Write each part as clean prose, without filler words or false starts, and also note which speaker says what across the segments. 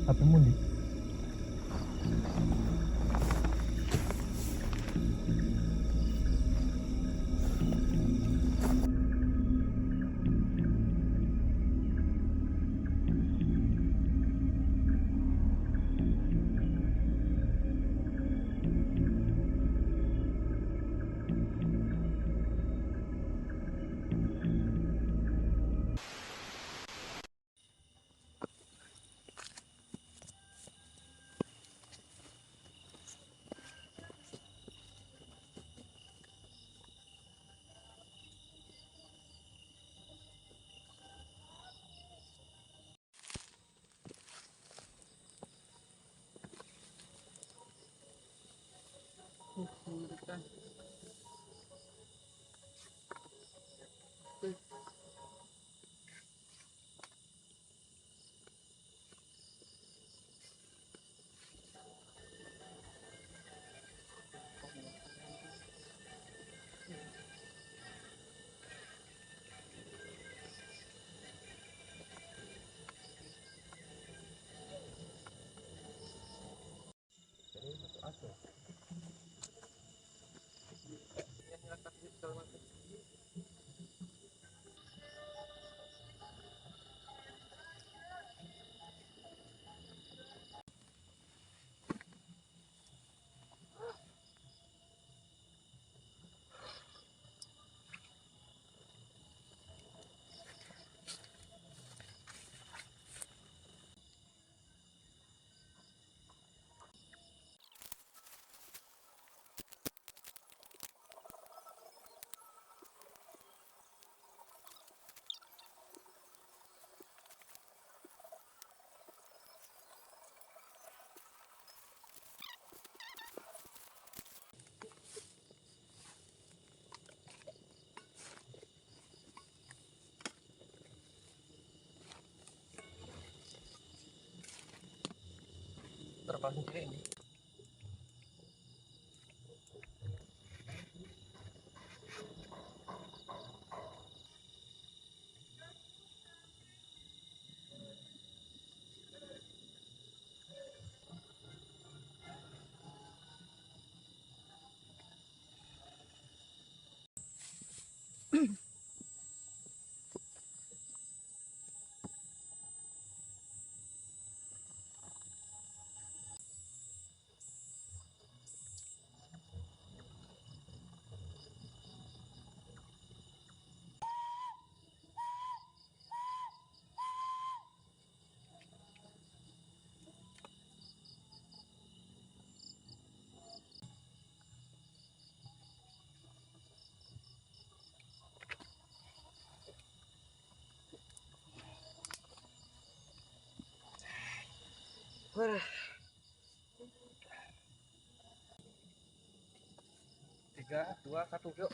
Speaker 1: HP mundi. Terbang kayak ini. Wah. 3, 2, 1, yuk.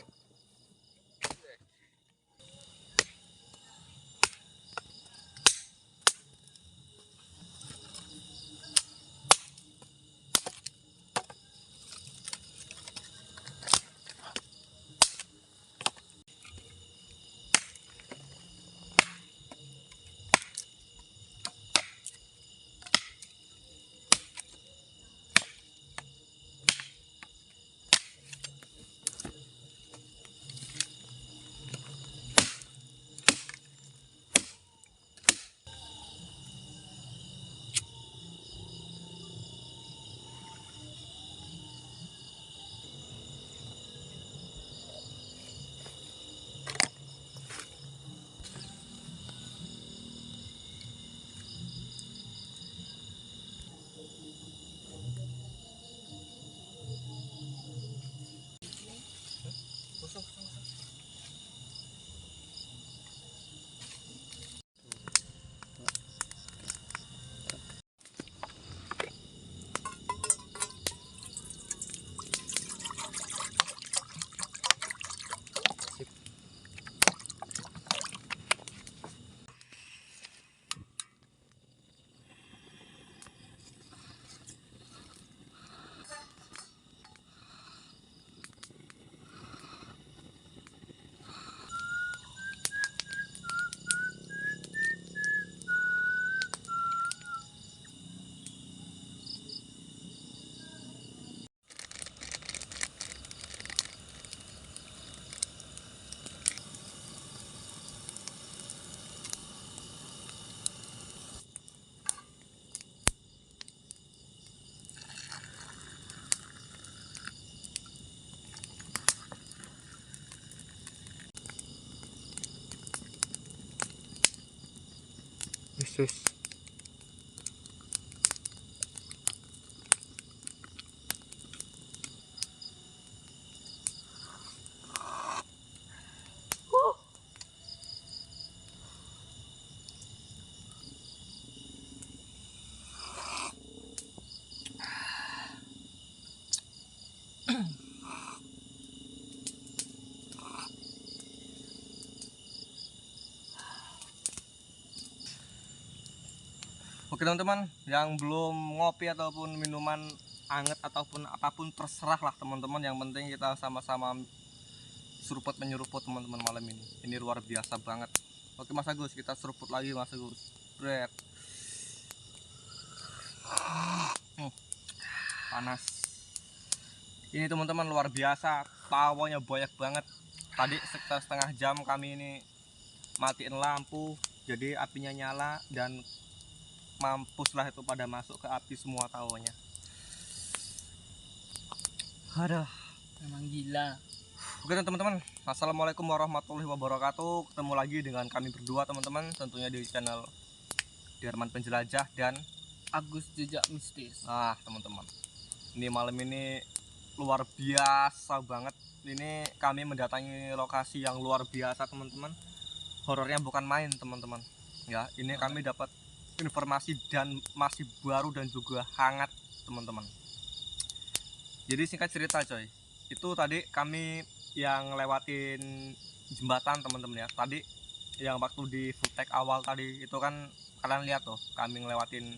Speaker 2: Agustus.
Speaker 1: Oke teman-teman, yang belum ngopi ataupun minuman anget ataupun apapun terserah lah teman-teman. Yang penting kita sama-sama seruput menyeruput teman-teman malam ini. Ini luar biasa banget. Oke Mas Agus, kita seruput lagi Mas Agus. Bread. Panas. Ini teman-teman luar biasa. Tawanya banyak banget. Tadi sekitar setengah jam kami ini matiin lampu, jadi apinya nyala dan mampuslah itu pada masuk ke api semua tawanya. Aduh,
Speaker 3: memang gila.
Speaker 1: oke teman-teman, assalamualaikum warahmatullahi wabarakatuh. Ketemu lagi dengan kami berdua teman-teman, tentunya di channel Darman Penjelajah dan
Speaker 3: Agus Jejak Mistis.
Speaker 1: Teman-teman, ini malam ini luar biasa banget. Ini kami mendatangi lokasi yang luar biasa teman-teman. Horornya bukan main teman-teman ya. Ini kami dapat informasi dan masih baru dan juga hangat teman-teman. Jadi singkat cerita coy, itu tadi kami yang lewatin jembatan teman-teman ya. Tadi yang waktu di full tag awal tadi itu kan kalian lihat tuh, kami ngelewatin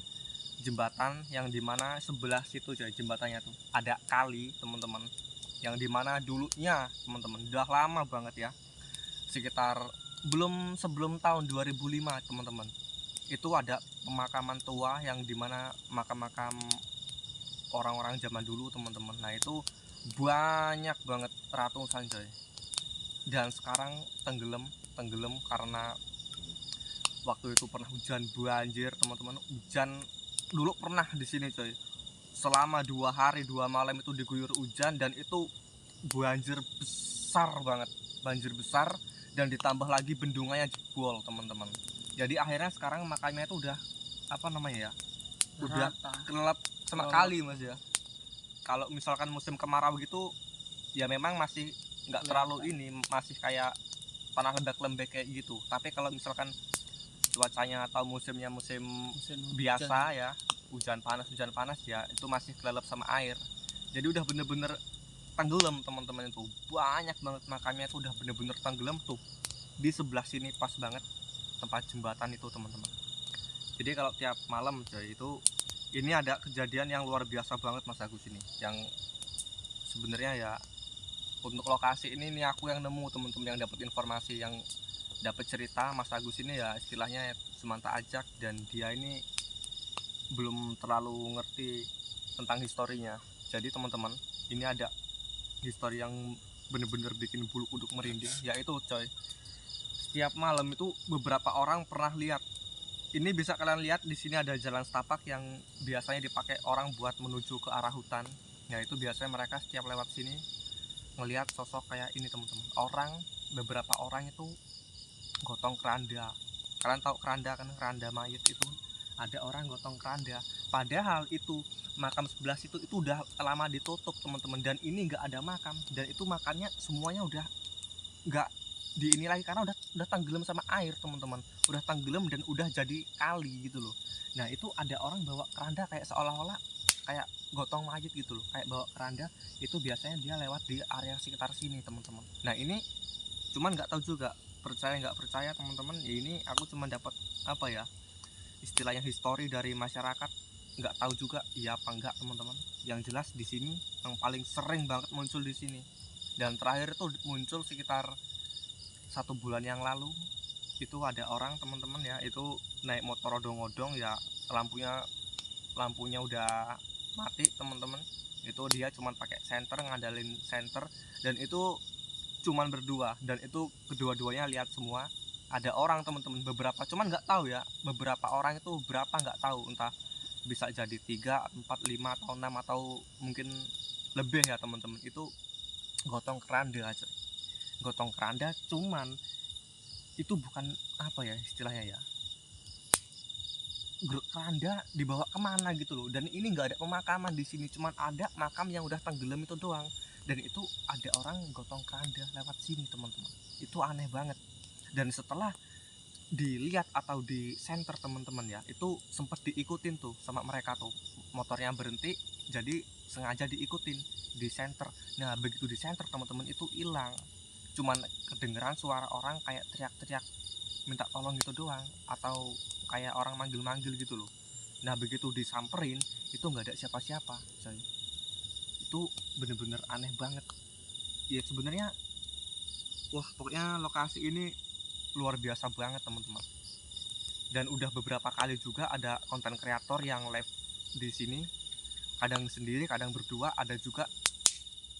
Speaker 1: jembatan yang dimana sebelah situ coy, jembatannya tuh ada kali teman-teman, yang dimana dulunya teman-teman udah lama banget ya, sekitar sebelum tahun 2005 teman-teman, itu ada pemakaman tua yang dimana makam-makam orang-orang zaman dulu teman-teman. Nah itu banyak banget, ratusan coy, dan sekarang tenggelam karena waktu itu pernah hujan banjir teman-teman. Hujan dulu pernah di sini coy, selama 2 hari 2 malam itu diguyur hujan, dan itu banjir besar dan ditambah lagi bendungannya jebol teman-teman. Jadi akhirnya sekarang makamnya itu udah udah kelelep sama kali mas ya. Kalau misalkan musim kemarau gitu ya memang masih nggak terlalu ini, masih kayak tanah lembek kayak gitu. Tapi kalau misalkan cuacanya atau musimnya musim biasa ya, hujan panas ya, itu masih kelelep sama air. Jadi udah bener-bener tenggelam teman-teman. Itu banyak banget makamnya itu udah bener-bener tenggelam tuh di sebelah sini pas banget tempat jembatan itu teman-teman. Jadi kalau tiap malam coy itu ini ada kejadian yang luar biasa banget Mas Agus ini, yang sebenarnya ya untuk lokasi ini aku yang nemu teman-teman, yang dapat informasi, yang dapat cerita Mas Agus ini ya istilahnya semanta ajak, dan dia ini belum terlalu ngerti tentang historinya. Jadi teman-teman, ini ada histori yang bener-bener bikin bulu kuduk merinding, yaitu coy, setiap malam itu beberapa orang pernah lihat. Ini bisa kalian lihat di sini ada jalan setapak yang biasanya dipakai orang buat menuju ke arah hutan. Ya itu biasanya mereka setiap lewat sini ngelihat sosok kayak ini teman-teman. Beberapa orang itu gotong keranda. Kalian tahu keranda kan, keranda mayat itu. Ada orang gotong keranda. Padahal itu makam sebelah situ itu udah lama ditutup teman-teman, dan ini nggak ada makam, dan itu makamnya semuanya udah nggak di ini lagi karena udah tenggelam sama air teman-teman, udah tenggelam dan udah jadi kali gitu loh. Nah itu ada orang bawa keranda kayak seolah-olah kayak gotong mayat gitu loh, kayak bawa keranda. Itu biasanya dia lewat di area sekitar sini teman-teman. Nah ini cuman nggak tahu juga, percaya nggak percaya teman-teman ya, ini aku cuma dapat apa ya istilahnya histori dari masyarakat, nggak tahu juga iya apa enggak teman-teman. Yang jelas di sini yang paling sering banget muncul di sini, dan terakhir itu muncul sekitar 1 bulan yang lalu. Itu ada orang teman-teman ya, itu naik motor odong-odong ya, lampunya udah mati teman-teman. Itu dia cuman pakai senter, ngandalin senter, dan itu cuman berdua, dan itu kedua-duanya lihat semua. Ada orang teman-teman beberapa, cuman nggak tahu ya beberapa orang itu berapa, nggak tahu, entah bisa jadi 3, 4, 5 atau 6 atau mungkin lebih ya teman-teman. Itu gotong keranda aja, gotong keranda, cuman itu bukan apa ya istilahnya ya, keranda dibawa kemana gitu loh. Dan ini nggak ada pemakaman di sini, cuman ada makam yang udah tenggelam itu doang. Dan itu ada orang gotong keranda lewat sini teman-teman. Itu aneh banget. Dan setelah dilihat atau di center teman-teman ya, itu sempat diikutin tuh sama mereka tuh, motornya berhenti, jadi sengaja diikutin di center. Nah begitu di center teman-teman itu hilang, cuman kedengeran suara orang kayak teriak-teriak minta tolong gitu doang, atau kayak orang manggil-manggil gitu loh. Nah begitu disamperin itu nggak ada siapa-siapa coy. Itu bener-bener aneh banget ya sebenarnya. Wah pokoknya lokasi ini luar biasa banget teman-teman. Dan udah beberapa kali juga ada konten kreator yang live di sini, kadang sendiri kadang berdua, ada juga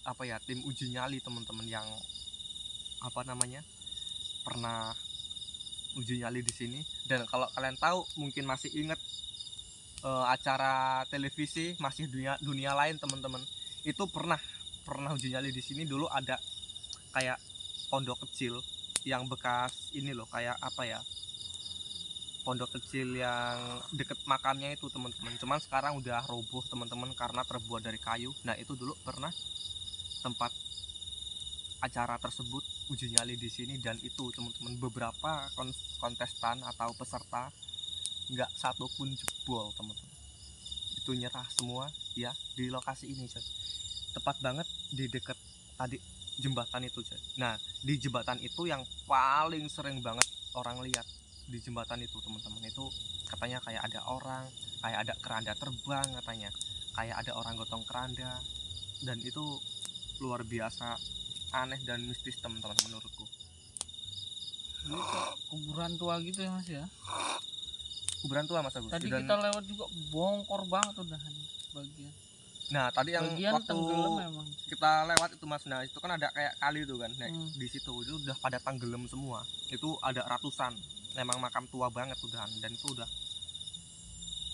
Speaker 1: apa ya, tim uji nyali teman-teman yang apa namanya pernah uji nyali di sini. Dan kalau kalian tahu mungkin masih inget acara televisi Masih Dunia Lain teman-teman, itu pernah uji nyali di sini. Dulu ada kayak pondok kecil yang bekas ini loh, kayak apa ya, pondok kecil yang deket makamnya itu teman-teman. Cuman sekarang udah roboh teman-teman karena terbuat dari kayu. Nah itu dulu pernah tempat acara tersebut uji nyali di sini. Dan itu teman-teman beberapa kontestan atau peserta nggak satu pun jebol teman-teman. Itu nyerah semua ya di lokasi ini coy. Tepat banget di deket tadi jembatan itu coy. Nah di jembatan itu yang paling sering banget orang lihat di jembatan itu teman-teman, itu katanya kayak ada orang, kayak ada keranda terbang katanya, kayak ada orang gotong keranda. Dan itu luar biasa aneh dan mistis teman-teman menurutku.
Speaker 3: Ini kayak kuburan tua gitu ya mas ya.
Speaker 1: Kuburan tua Mas Agus.
Speaker 3: Tadi
Speaker 1: Dan
Speaker 3: kita lewat juga bongkor banget udah sebagian.
Speaker 1: nah tadi yang
Speaker 3: Bagian
Speaker 1: waktu
Speaker 3: tenggelam memang.
Speaker 1: kita lewat itu Mas, nah itu kan ada kayak kali itu kan. Nah
Speaker 3: Hmm.
Speaker 1: di situ itu udah pada tenggelam semua. Itu ada ratusan, memang makam tua banget udahan. Dan itu udah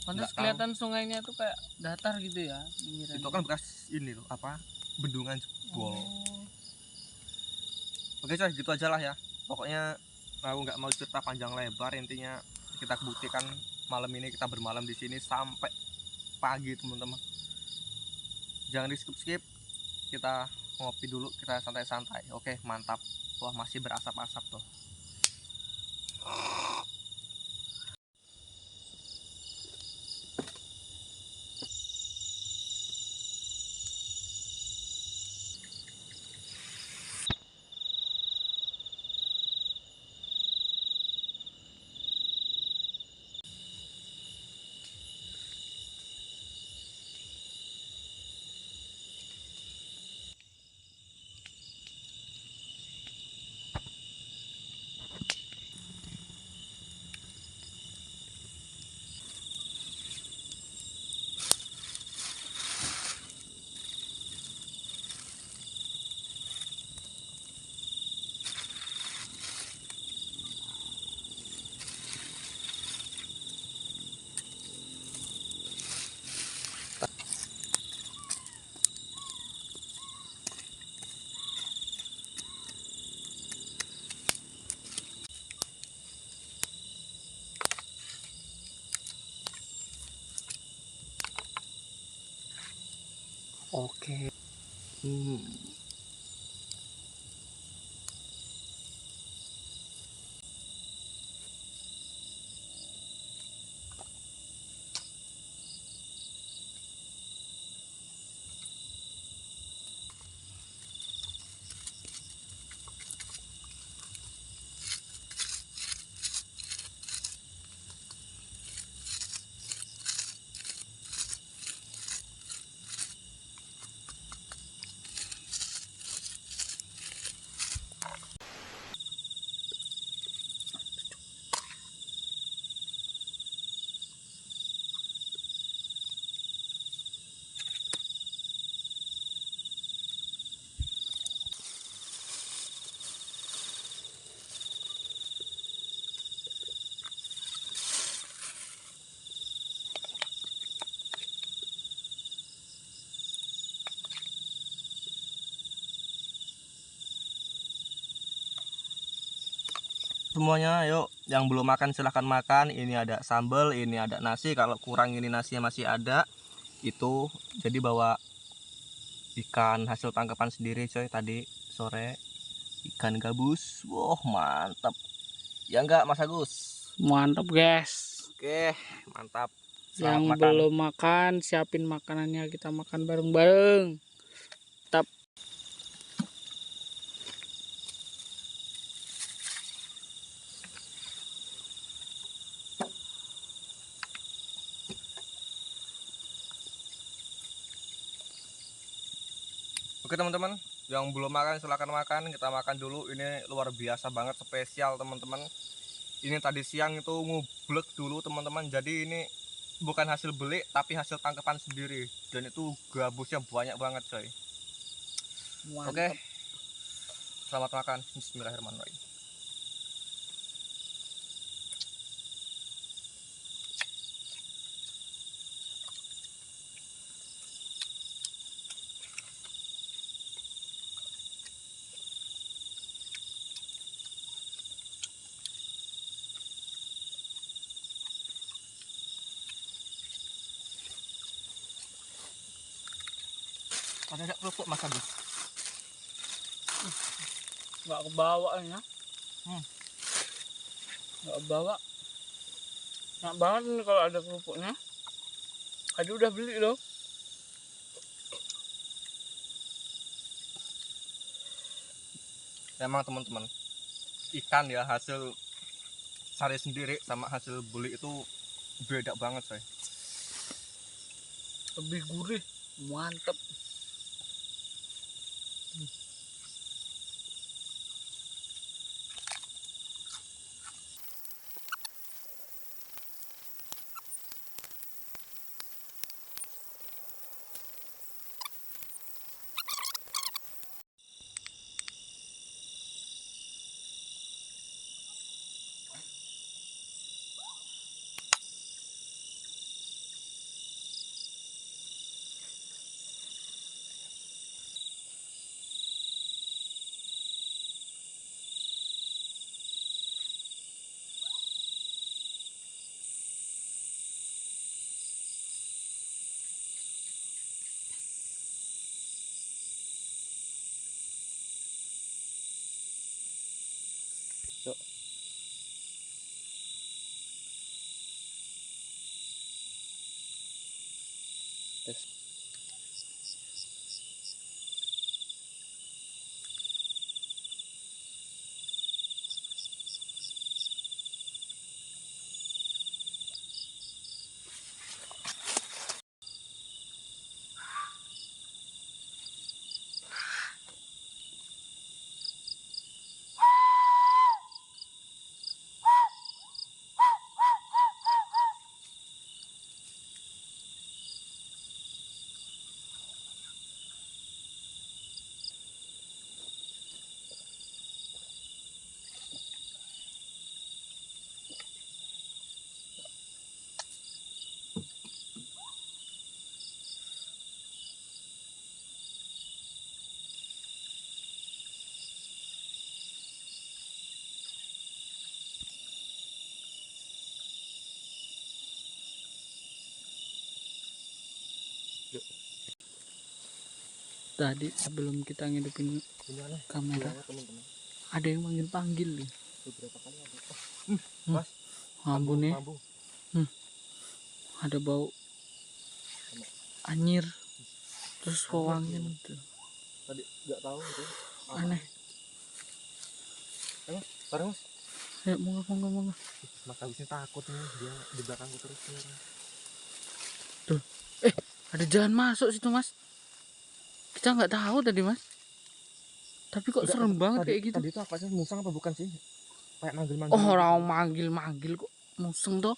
Speaker 3: Pantas
Speaker 1: nggak tahu,
Speaker 3: kelihatan sungainya tuh kayak datar gitu ya pinggirannya.
Speaker 1: itu kan bekas ini loh apa, bendungan jebol.
Speaker 3: Oh.
Speaker 1: Oke coy, gitu aja lah ya. Pokoknya aku nggak mau cerita panjang lebar, intinya kita buktikan malam ini kita bermalam di sini sampai pagi teman-teman. Jangan di skip, kita ngopi dulu, kita santai-santai. Oke mantap. Wah masih berasap-asap tuh. Oke. semuanya, yuk yang belum makan silahkan makan. Ini ada sambal, ini ada nasi. Kalau kurang ini nasinya masih ada. Itu jadi bawa ikan hasil tangkapan sendiri coy tadi sore. Ikan gabus. Wah, mantap. Ya enggak Mas Agus?
Speaker 3: Mantap guys.
Speaker 1: Oke, mantap.
Speaker 3: Yang
Speaker 1: Selamat makan.
Speaker 3: belum makan siapin makanannya, kita makan bareng-bareng. Tap.
Speaker 1: Oke teman-teman, yang belum makan silahkan makan. Kita makan dulu. Ini luar biasa banget, spesial teman-teman. Ini tadi siang itu ngublek dulu teman-teman. Jadi ini bukan hasil beli tapi hasil tangkapan sendiri. Dan itu gabusnya banyak banget coy.
Speaker 3: Mantap.
Speaker 1: Oke, selamat makan. Bismillahirrahmanirrahim. Ada kerupuk Mas Agus?
Speaker 3: Nggak kebawa ya. Nggak kebawa. Enak banget nih kalau ada kerupuknya. Tadi udah beli loh.
Speaker 1: Memang teman-teman, ikan ya hasil cari sendiri sama hasil beli itu beda banget coy.
Speaker 3: Lebih gurih. Mantap. Tadi sebelum kita ngidupin kamera, ada yang manggil-panggil nih.
Speaker 1: Beberapa kali ada.
Speaker 3: Mas, ambun nih. Ada bau anyir, terus wewangian gitu.
Speaker 1: Tadi nggak tahu itu.
Speaker 3: Aneh.
Speaker 1: Bareng Mas.
Speaker 3: Ya, monggo.
Speaker 1: Mas Agusnya takut nih, dia di belakangku terus nih.
Speaker 3: Tuh, ada jalan masuk situ Mas. Kita nggak tahu tadi Mas. Tapi kok serem banget kayak gitu.
Speaker 1: Tadi itu apa sih? Musang apa bukan sih? Kayak manggil-manggil.
Speaker 3: Oh, orang manggil-manggil kok museng toh.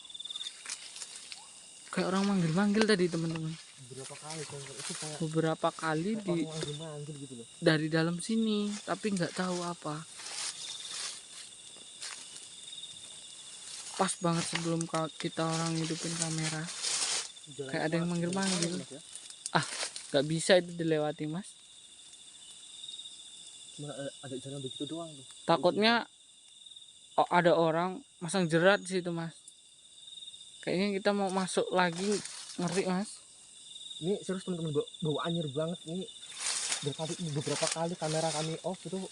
Speaker 3: Kayak orang manggil-manggil tadi teman-teman.
Speaker 1: Beberapa kali itu kayak
Speaker 3: beberapa kali di
Speaker 1: manggil gitu loh.
Speaker 3: dari dalam sini, tapi nggak tahu apa. Pas banget sebelum kita orang hidupin kamera, kayak ada yang manggil-manggil. Nggak bisa itu dilewati Mas.
Speaker 1: Cuma ada jalan begitu doang tuh.
Speaker 3: Takutnya ada orang masang jerat di situ mas. Kayaknya kita mau masuk lagi, ngeri mas.
Speaker 1: Ini serius teman-teman, bau anjir banget ini. Beberapa kali kamera kami off itu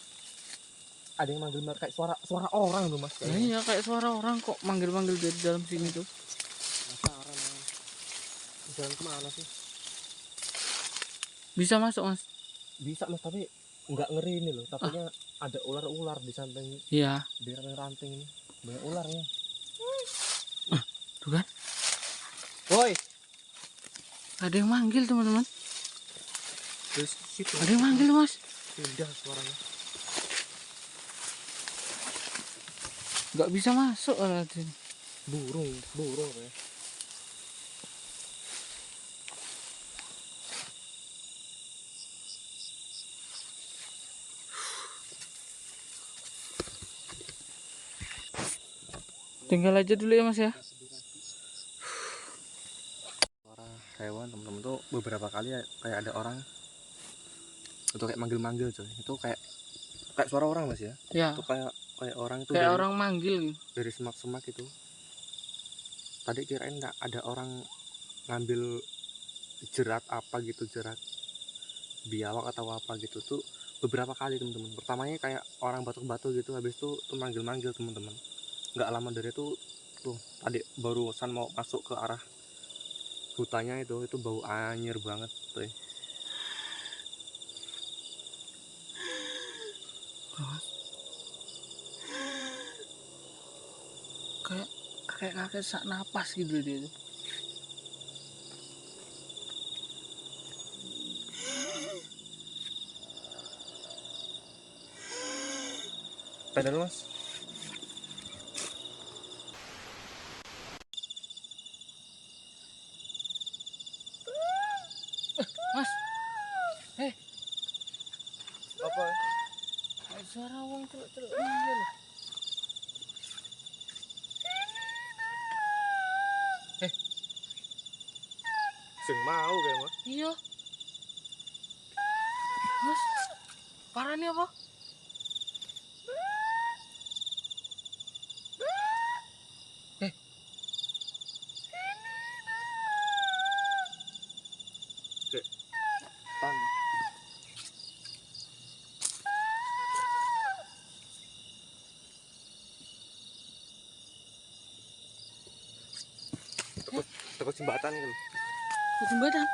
Speaker 1: ada yang manggil kayak suara orang loh mas.
Speaker 3: Nah, iya kayak suara orang kok manggil-manggil dari dalam sini tuh.
Speaker 1: Penasaran man. Jalan kemana sih?
Speaker 3: Bisa masuk mas?
Speaker 1: Bisa mas, tapi nggak ngeri ini loh. Takutnya ada ular-ular di samping.
Speaker 3: Iya.
Speaker 1: Di ranting ini banyak ularnya.
Speaker 3: Tuh kan?
Speaker 1: Woi,
Speaker 3: Ada yang manggil teman-teman.
Speaker 1: terus situ.
Speaker 3: Ada yang manggil mas.
Speaker 1: Pindah suaranya.
Speaker 3: Nggak bisa masuk lah sini.
Speaker 1: Burung ya.
Speaker 3: Tinggal aja dulu ya mas ya.
Speaker 1: Suara hewan teman-teman tuh beberapa kali kayak ada orang itu kayak manggil-manggil coy. Itu kayak suara orang mas ya.
Speaker 3: Ya.
Speaker 1: Itu kayak orang itu
Speaker 3: Kayak orang manggil.
Speaker 1: dari semak-semak itu. Tadi kirain nggak ada orang ngambil jerat apa gitu, jerat biawak atau apa gitu tuh beberapa kali teman-teman. Pertamanya kayak orang batuk-batuk gitu, habis itu tuh manggil-manggil teman-teman. Nggak lama dari itu tuh tadi barusan mau masuk ke arah hutannya itu bau anjir banget tuh.
Speaker 3: Kayak kakek sak napas gitu dia tuh.
Speaker 1: Pedal mas.
Speaker 3: Mas.
Speaker 1: Apa?
Speaker 3: Kayak suara wong celuk-celuk manggil.
Speaker 1: Sing mau kayak mas.
Speaker 3: Iya. Mas. Parah nih apa?
Speaker 1: Tan. Tekuk jembatan gitu.
Speaker 3: Ke jembatan.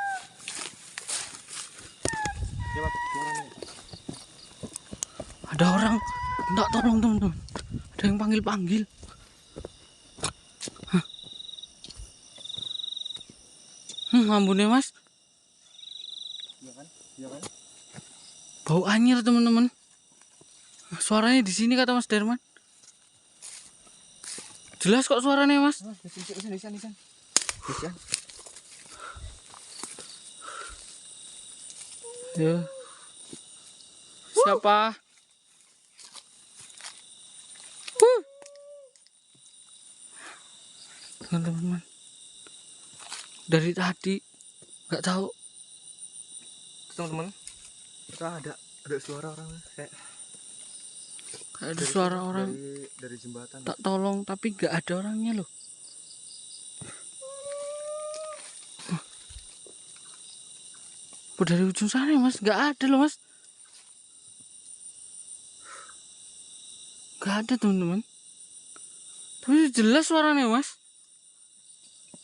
Speaker 1: Ya mas, gimana nih?
Speaker 3: Ada orang minta tolong teman-teman. Ada yang panggil-panggil. Ampun ya mas.
Speaker 1: Iya kan? Iya kan?
Speaker 3: Bau anyir teman-teman. Suaranya di sini kata Mas Darman. Jelas kok suaranya mas.
Speaker 1: Lisan.
Speaker 3: Ya. Siapa? Teman-teman. Dari tadi nggak tahu.
Speaker 1: Teman-teman, kita ada suara orang kayak
Speaker 3: Ada suara orang
Speaker 1: dari jembatan.
Speaker 3: tak tolong tapi nggak ada orangnya loh. Dari ujung sana mas, nggak ada loh mas. Nggak ada teman-teman. Tapi jelas suaranya mas.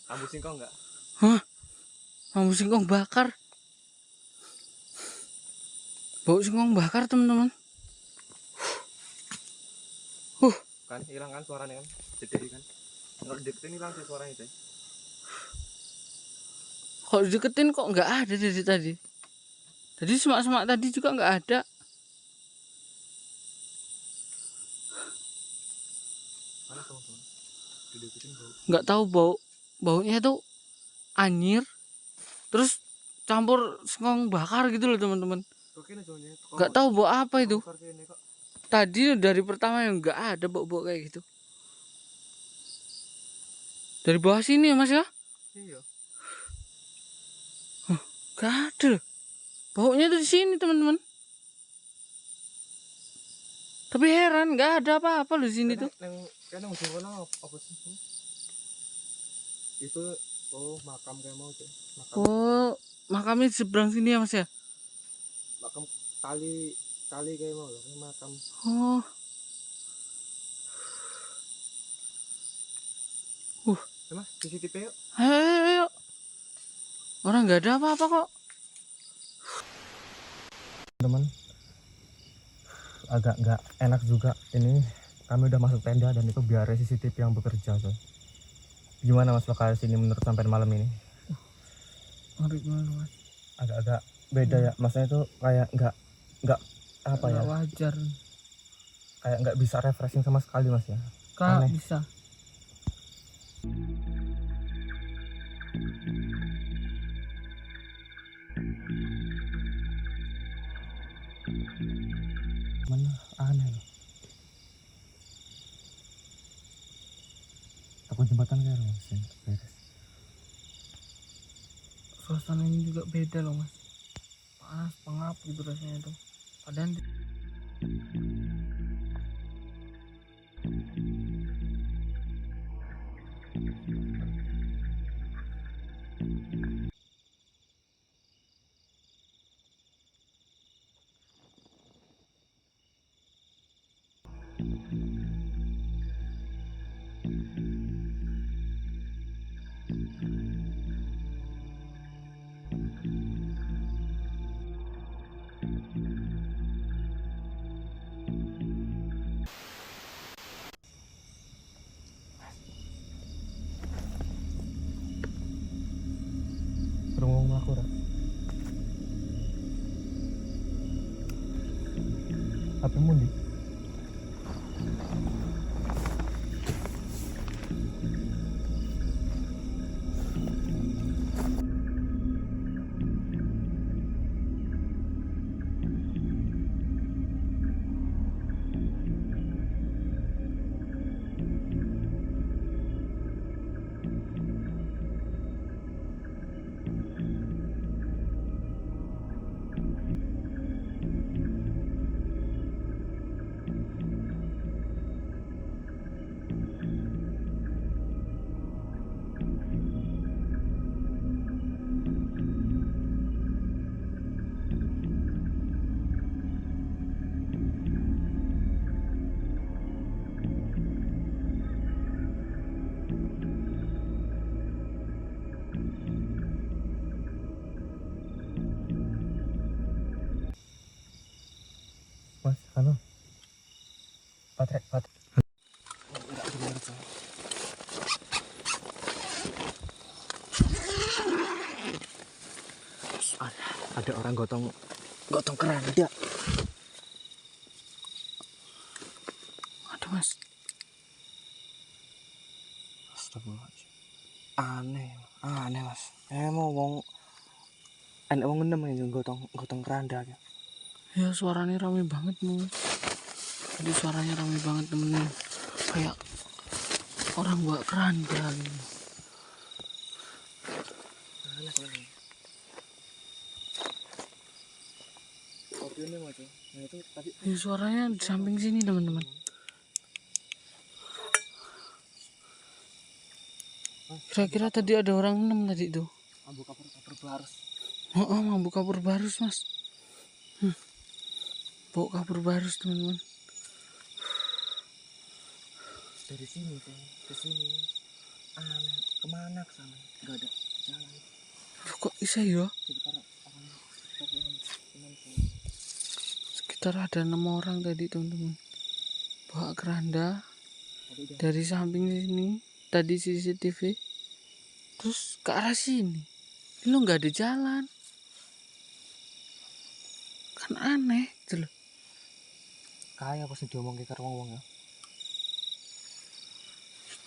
Speaker 1: Ambu singkong nggak?
Speaker 3: Hah? Bau singkong bakar. Bau singkong bakar teman-teman.
Speaker 1: Kan hilang kan suaranya kan? Jadi kan? Kalau deketin hilang sih suaranya itu.
Speaker 3: Kalau deketin kok nggak ada dari tadi. Tadi semak-semak tadi juga nggak ada.
Speaker 1: Mana teman-teman? Dideketin bau.
Speaker 3: Nggak tahu baunya itu anyir. Terus campur singkong bakar gitu loh teman-teman. Nggak tahu bau apa itu. Tadi dari pertama yang nggak ada bau-bau kayak gitu. Dari bawah sini ya mas ya?
Speaker 1: Iya.
Speaker 3: Nggak ada. Baunya tuh di sini teman-teman. Tapi heran nggak ada apa-apa loh di sini tuh.
Speaker 1: Karena ujung kono apa sih? Itu makam kayak mau tuh.
Speaker 3: Oh, makamnya di seberang sini ya Mas ya?
Speaker 1: Makam kali kayak mau loh, makam.
Speaker 3: Oh.
Speaker 1: Mas, CCTV yuk.
Speaker 3: Ayo. Orang nggak ada apa-apa kok.
Speaker 1: Teman, agak nggak enak juga ini. Kami udah masuk tenda dan itu biar CCTV yang bekerja tuh. Gimana Mas lokasi ini menurut sampai malam ini?
Speaker 3: Ngeri banget Mas.
Speaker 1: Agak-agak beda ya, maksudnya itu kayak nggak apa ya?
Speaker 3: Wajar.
Speaker 1: Kayak nggak bisa refreshing sama sekali Mas ya.
Speaker 3: Kak
Speaker 1: Aneh.
Speaker 3: bisa.
Speaker 1: Mana aneh loh. Takut jembatan kayak Mas ya, beres.
Speaker 3: Suasana ini juga beda loh Mas. Panas, pengap gitu rasanya tuh. Padahal
Speaker 1: Berngomong aku Ra. HP mundi. Mas, halo. Baterai. Enggak kedengeran saya. Ada orang gotong keran ada.
Speaker 3: aduh Mas.
Speaker 1: Astagfirullahaladzim. Aneh Mas. Mau wong enek wong enem yang gotong keranda ya.
Speaker 3: Ya suaranya rame banget nih. Jadi suaranya rame banget temennya. Kayak orang bawa keranda gitu.
Speaker 1: Aneh temen. Kopi ini Mas. Nah itu tadi
Speaker 3: Ya, suaranya di samping sini teman-teman. Kira-kira tadi ada orang 6 tadi tuh.
Speaker 1: Ambu kapur barus.
Speaker 3: Oh, mabuk kabur barus Mas. Bawa kabur barus teman-teman.
Speaker 1: Dari sini ke sini. Aneh. Kemana ke sana? Enggak ada jalan.
Speaker 3: Loh, kok bisa ya? Sekitar ada 6 orang tadi teman-teman. Bawa keranda dari samping sini. Tadi CCTV. Terus ke arah sini. Ini lo nggak ada jalan. Kan aneh gitu loh.
Speaker 1: Kayak apa sih diomong ke wong ya?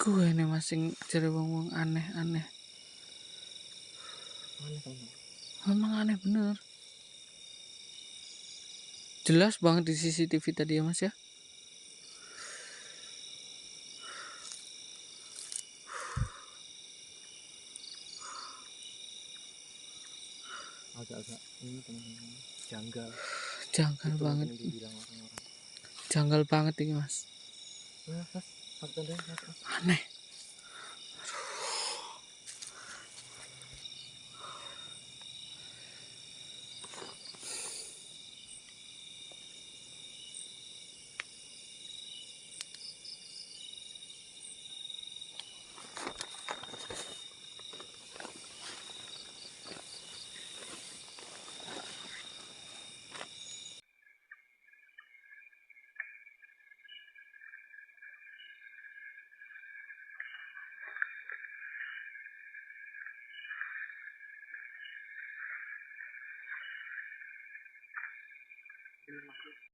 Speaker 3: Gue nih masing cari wong aneh-aneh.
Speaker 1: Aneh teman.
Speaker 3: Memang aneh bener. Jelas banget di CCTV tadi ya Mas ya.
Speaker 1: Agak-agak ini teman-teman janggal
Speaker 3: Janggal
Speaker 1: itu
Speaker 3: banget.
Speaker 1: yang dibilang orang-orang.
Speaker 3: Janggal banget ini mas. Aneh.